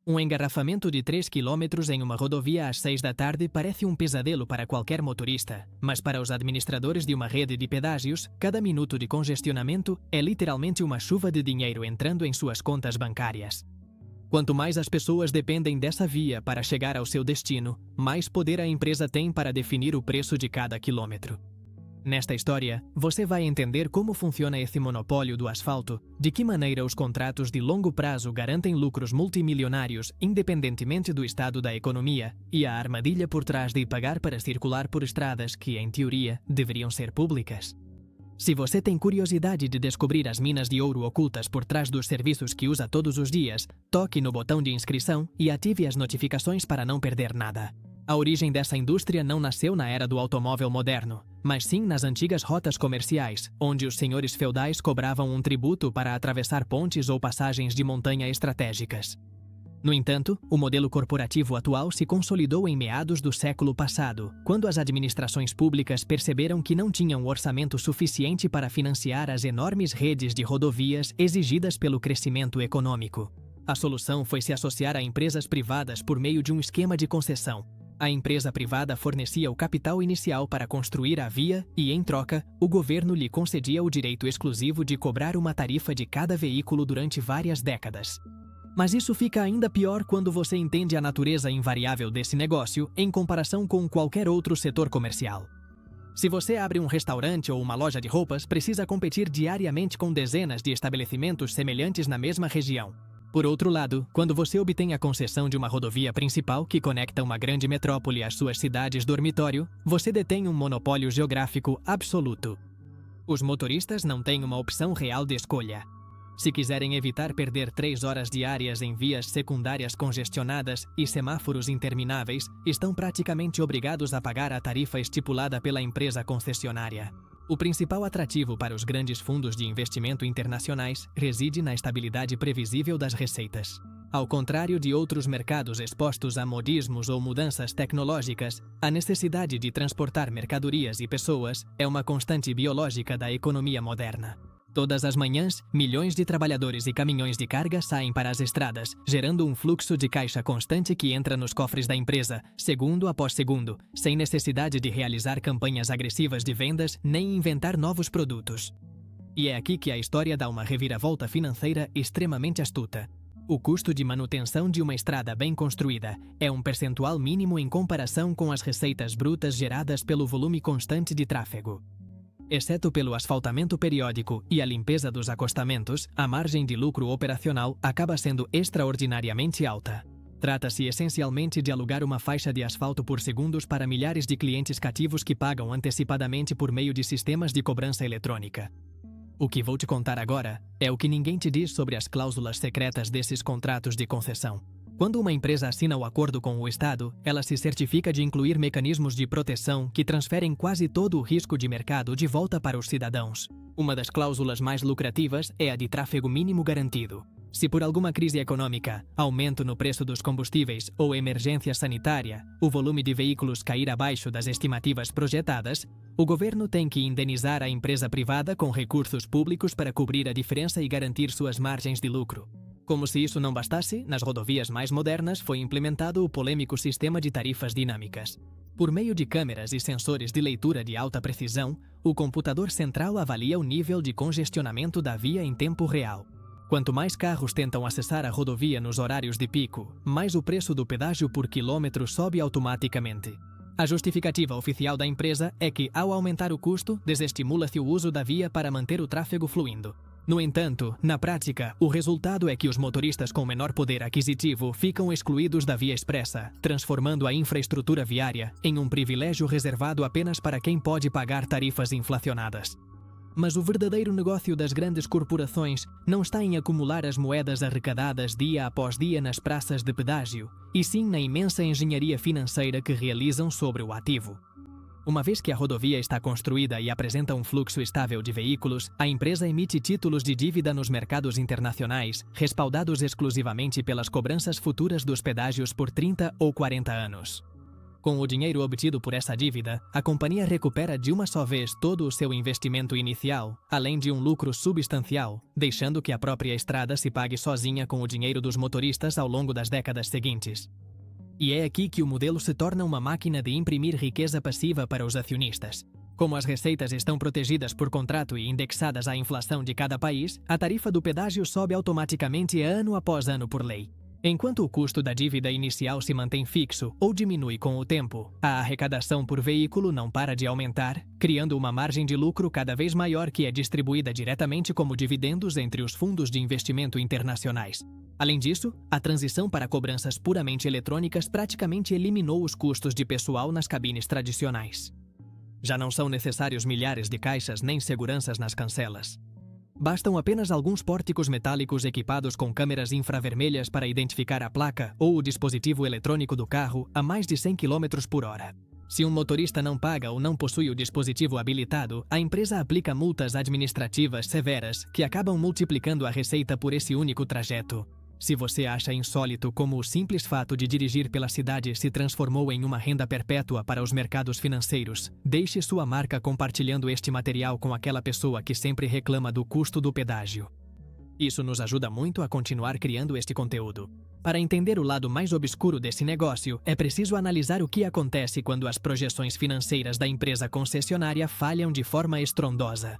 Um engarrafamento de 3 quilômetros em uma rodovia às 6 da tarde parece um pesadelo para qualquer motorista, mas para os administradores de uma rede de pedágios, cada minuto de congestionamento é literalmente uma chuva de dinheiro entrando em suas contas bancárias. Quanto mais as pessoas dependem dessa via para chegar ao seu destino, mais poder a empresa tem para definir o preço de cada quilômetro. Nesta história, você vai entender como funciona esse monopólio do asfalto, de que maneira os contratos de longo prazo garantem lucros multimilionários independentemente do estado da economia e a armadilha por trás de pagar para circular por estradas que, em teoria, deveriam ser públicas. Se você tem curiosidade de descobrir as minas de ouro ocultas por trás dos serviços que usa todos os dias, toque no botão de inscrição e ative as notificações para não perder nada. A origem dessa indústria não nasceu na era do automóvel moderno, mas sim nas antigas rotas comerciais, onde os senhores feudais cobravam um tributo para atravessar pontes ou passagens de montanha estratégicas. No entanto, o modelo corporativo atual se consolidou em meados do século passado, quando as administrações públicas perceberam que não tinham orçamento suficiente para financiar as enormes redes de rodovias exigidas pelo crescimento econômico. A solução foi se associar a empresas privadas por meio de um esquema de concessão. A empresa privada fornecia o capital inicial para construir a via e, em troca, o governo lhe concedia o direito exclusivo de cobrar uma tarifa de cada veículo durante várias décadas. Mas isso fica ainda pior quando você entende a natureza invariável desse negócio em comparação com qualquer outro setor comercial. Se você abre um restaurante ou uma loja de roupas, precisa competir diariamente com dezenas de estabelecimentos semelhantes na mesma região. Por outro lado, quando você obtém a concessão de uma rodovia principal que conecta uma grande metrópole às suas cidades dormitório, você detém um monopólio geográfico absoluto. Os motoristas não têm uma opção real de escolha. Se quiserem evitar perder 3 horas diárias em vias secundárias congestionadas e semáforos intermináveis, estão praticamente obrigados a pagar a tarifa estipulada pela empresa concessionária. O principal atrativo para os grandes fundos de investimento internacionais reside na estabilidade previsível das receitas. Ao contrário de outros mercados expostos a modismos ou mudanças tecnológicas, a necessidade de transportar mercadorias e pessoas é uma constante biológica da economia moderna. Todas as manhãs, milhões de trabalhadores e caminhões de carga saem para as estradas, gerando um fluxo de caixa constante que entra nos cofres da empresa, segundo após segundo, sem necessidade de realizar campanhas agressivas de vendas nem inventar novos produtos. E é aqui que a história dá uma reviravolta financeira extremamente astuta. O custo de manutenção de uma estrada bem construída é um percentual mínimo em comparação com as receitas brutas geradas pelo volume constante de tráfego. Exceto pelo asfaltamento periódico e a limpeza dos acostamentos, a margem de lucro operacional acaba sendo extraordinariamente alta. Trata-se essencialmente de alugar uma faixa de asfalto por segundos para milhares de clientes cativos que pagam antecipadamente por meio de sistemas de cobrança eletrônica. O que vou te contar agora é o que ninguém te diz sobre as cláusulas secretas desses contratos de concessão. Quando uma empresa assina o acordo com o Estado, ela se certifica de incluir mecanismos de proteção que transferem quase todo o risco de mercado de volta para os cidadãos. Uma das cláusulas mais lucrativas é a de tráfego mínimo garantido. Se por alguma crise econômica, aumento no preço dos combustíveis ou emergência sanitária, o volume de veículos cair abaixo das estimativas projetadas, o governo tem que indenizar a empresa privada com recursos públicos para cobrir a diferença e garantir suas margens de lucro. Como se isso não bastasse, nas rodovias mais modernas foi implementado o polêmico sistema de tarifas dinâmicas. Por meio de câmeras e sensores de leitura de alta precisão, o computador central avalia o nível de congestionamento da via em tempo real. Quanto mais carros tentam acessar a rodovia nos horários de pico, mais o preço do pedágio por quilômetro sobe automaticamente. A justificativa oficial da empresa é que, ao aumentar o custo, desestimula-se o uso da via para manter o tráfego fluindo. No entanto, na prática, o resultado é que os motoristas com menor poder aquisitivo ficam excluídos da via expressa, transformando a infraestrutura viária em um privilégio reservado apenas para quem pode pagar tarifas inflacionadas. Mas o verdadeiro negócio das grandes corporações não está em acumular as moedas arrecadadas dia após dia nas praças de pedágio, e sim na imensa engenharia financeira que realizam sobre o ativo. Uma vez que a rodovia está construída e apresenta um fluxo estável de veículos, a empresa emite títulos de dívida nos mercados internacionais, respaldados exclusivamente pelas cobranças futuras dos pedágios por 30 ou 40 anos. Com o dinheiro obtido por essa dívida, a companhia recupera de uma só vez todo o seu investimento inicial, além de um lucro substancial, deixando que a própria estrada se pague sozinha com o dinheiro dos motoristas ao longo das décadas seguintes. E é aqui que o modelo se torna uma máquina de imprimir riqueza passiva para os acionistas. Como as receitas estão protegidas por contrato e indexadas à inflação de cada país, a tarifa do pedágio sobe automaticamente ano após ano por lei. Enquanto o custo da dívida inicial se mantém fixo ou diminui com o tempo, a arrecadação por veículo não para de aumentar, criando uma margem de lucro cada vez maior que é distribuída diretamente como dividendos entre os fundos de investimento internacionais. Além disso, a transição para cobranças puramente eletrônicas praticamente eliminou os custos de pessoal nas cabines tradicionais. Já não são necessários milhares de caixas nem seguranças nas cancelas. Bastam apenas alguns pórticos metálicos equipados com câmeras infravermelhas para identificar a placa ou o dispositivo eletrônico do carro a mais de 100 km por hora. Se um motorista não paga ou não possui o dispositivo habilitado, a empresa aplica multas administrativas severas que acabam multiplicando a receita por esse único trajeto. Se você acha insólito como o simples fato de dirigir pela cidade se transformou em uma renda perpétua para os mercados financeiros, deixe sua marca compartilhando este material com aquela pessoa que sempre reclama do custo do pedágio. Isso nos ajuda muito a continuar criando este conteúdo. Para entender o lado mais obscuro desse negócio, é preciso analisar o que acontece quando as projeções financeiras da empresa concessionária falham de forma estrondosa.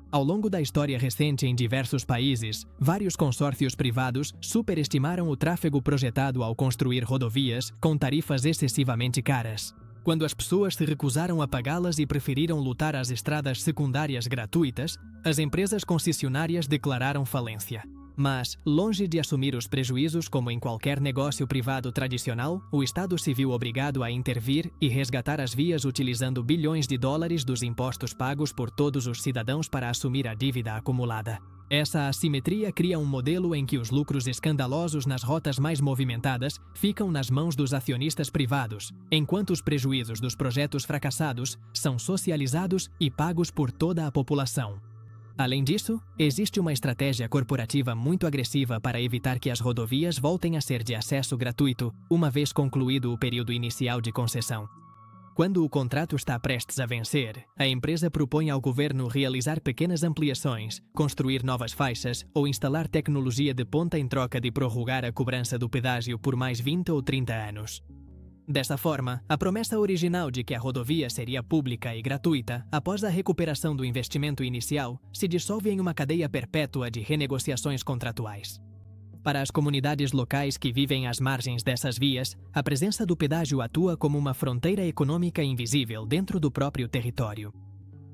Ao longo da história recente em diversos países, vários consórcios privados superestimaram o tráfego projetado ao construir rodovias com tarifas excessivamente caras. Quando as pessoas se recusaram a pagá-las e preferiram lutar às estradas secundárias gratuitas, as empresas concessionárias declararam falência. Mas, longe de assumir os prejuízos como em qualquer negócio privado tradicional, o Estado se viu obrigado a intervir e resgatar as vias utilizando bilhões de dólares dos impostos pagos por todos os cidadãos para assumir a dívida acumulada. Essa assimetria cria um modelo em que os lucros escandalosos nas rotas mais movimentadas ficam nas mãos dos acionistas privados, enquanto os prejuízos dos projetos fracassados são socializados e pagos por toda a população. Além disso, existe uma estratégia corporativa muito agressiva para evitar que as rodovias voltem a ser de acesso gratuito, uma vez concluído o período inicial de concessão. Quando o contrato está prestes a vencer, a empresa propõe ao governo realizar pequenas ampliações, construir novas faixas ou instalar tecnologia de ponta em troca de prorrogar a cobrança do pedágio por mais 20 ou 30 anos. Dessa forma, a promessa original de que a rodovia seria pública e gratuita após a recuperação do investimento inicial se dissolve em uma cadeia perpétua de renegociações contratuais. Para as comunidades locais que vivem às margens dessas vias, a presença do pedágio atua como uma fronteira econômica invisível dentro do próprio território.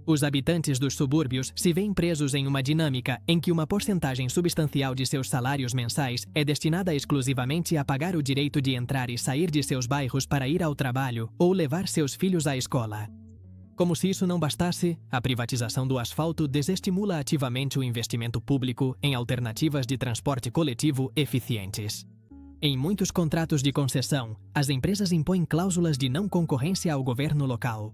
Os habitantes dos subúrbios se veem presos em uma dinâmica em que uma porcentagem substancial de seus salários mensais é destinada exclusivamente a pagar o direito de entrar e sair de seus bairros para ir ao trabalho ou levar seus filhos à escola. Como se isso não bastasse, a privatização do asfalto desestimula ativamente o investimento público em alternativas de transporte coletivo eficientes. Em muitos contratos de concessão, as empresas impõem cláusulas de não concorrência ao governo local.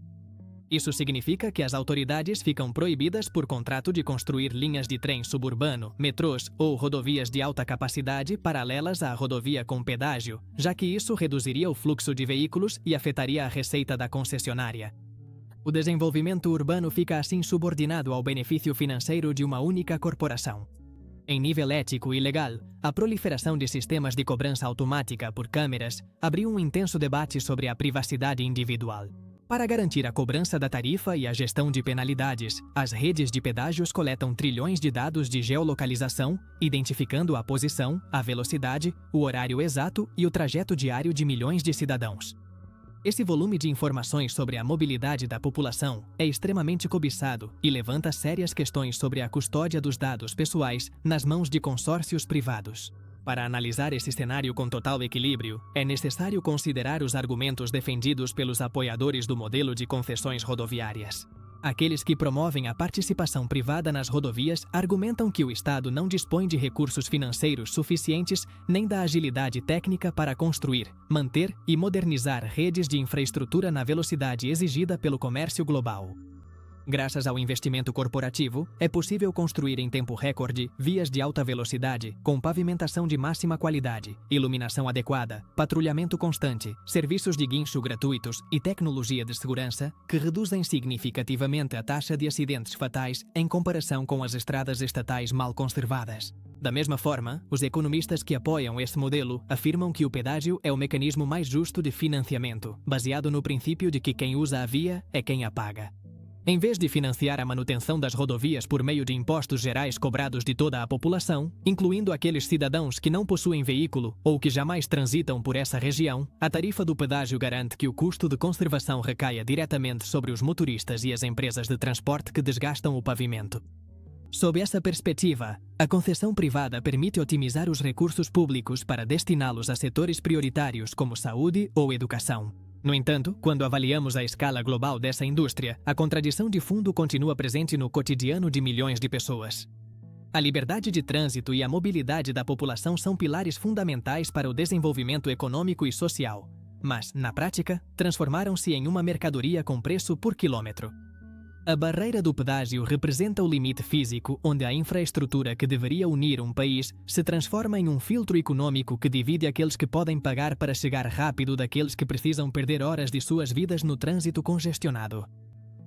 Isso significa que as autoridades ficam proibidas por contrato de construir linhas de trem suburbano, metrôs ou rodovias de alta capacidade paralelas à rodovia com pedágio, já que isso reduziria o fluxo de veículos e afetaria a receita da concessionária. O desenvolvimento urbano fica assim subordinado ao benefício financeiro de uma única corporação. Em nível ético e legal, a proliferação de sistemas de cobrança automática por câmeras abriu um intenso debate sobre a privacidade individual. Para garantir a cobrança da tarifa e a gestão de penalidades, as redes de pedágios coletam trilhões de dados de geolocalização, identificando a posição, a velocidade, o horário exato e o trajeto diário de milhões de cidadãos. Esse volume de informações sobre a mobilidade da população é extremamente cobiçado e levanta sérias questões sobre a custódia dos dados pessoais nas mãos de consórcios privados. Para analisar esse cenário com total equilíbrio, é necessário considerar os argumentos defendidos pelos apoiadores do modelo de concessões rodoviárias. Aqueles que promovem a participação privada nas rodovias argumentam que o Estado não dispõe de recursos financeiros suficientes nem da agilidade técnica para construir, manter e modernizar redes de infraestrutura na velocidade exigida pelo comércio global. Graças ao investimento corporativo, é possível construir em tempo recorde vias de alta velocidade, com pavimentação de máxima qualidade, iluminação adequada, patrulhamento constante, serviços de guincho gratuitos e tecnologia de segurança que reduzem significativamente a taxa de acidentes fatais em comparação com as estradas estatais mal conservadas. Da mesma forma, os economistas que apoiam esse modelo afirmam que o pedágio é o mecanismo mais justo de financiamento, baseado no princípio de que quem usa a via é quem a paga. Em vez de financiar a manutenção das rodovias por meio de impostos gerais cobrados de toda a população, incluindo aqueles cidadãos que não possuem veículo ou que jamais transitam por essa região, a tarifa do pedágio garante que o custo de conservação recaia diretamente sobre os motoristas e as empresas de transporte que desgastam o pavimento. Sob essa perspectiva, a concessão privada permite otimizar os recursos públicos para destiná-los a setores prioritários como saúde ou educação. No entanto, quando avaliamos a escala global dessa indústria, a contradição de fundo continua presente no cotidiano de milhões de pessoas. A liberdade de trânsito e a mobilidade da população são pilares fundamentais para o desenvolvimento econômico e social, mas, na prática, transformaram-se em uma mercadoria com preço por quilômetro. A barreira do pedágio representa o limite físico onde a infraestrutura que deveria unir um país se transforma em um filtro econômico que divide aqueles que podem pagar para chegar rápido daqueles que precisam perder horas de suas vidas no trânsito congestionado.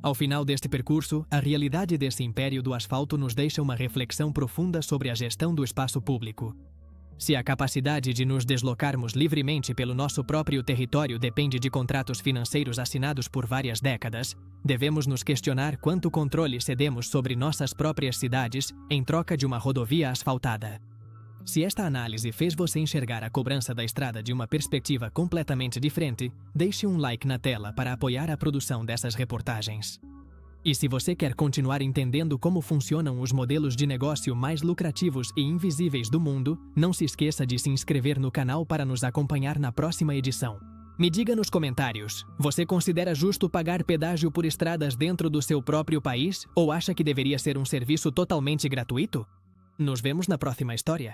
Ao final deste percurso, a realidade desse império do asfalto nos deixa uma reflexão profunda sobre a gestão do espaço público. Se a capacidade de nos deslocarmos livremente pelo nosso próprio território depende de contratos financeiros assinados por várias décadas, devemos nos questionar quanto controle cedemos sobre nossas próprias cidades em troca de uma rodovia asfaltada. Se esta análise fez você enxergar a cobrança da estrada de uma perspectiva completamente diferente, deixe um like na tela para apoiar a produção dessas reportagens. E se você quer continuar entendendo como funcionam os modelos de negócio mais lucrativos e invisíveis do mundo, não se esqueça de se inscrever no canal para nos acompanhar na próxima edição. Me diga nos comentários, você considera justo pagar pedágio por estradas dentro do seu próprio país ou acha que deveria ser um serviço totalmente gratuito? Nos vemos na próxima história.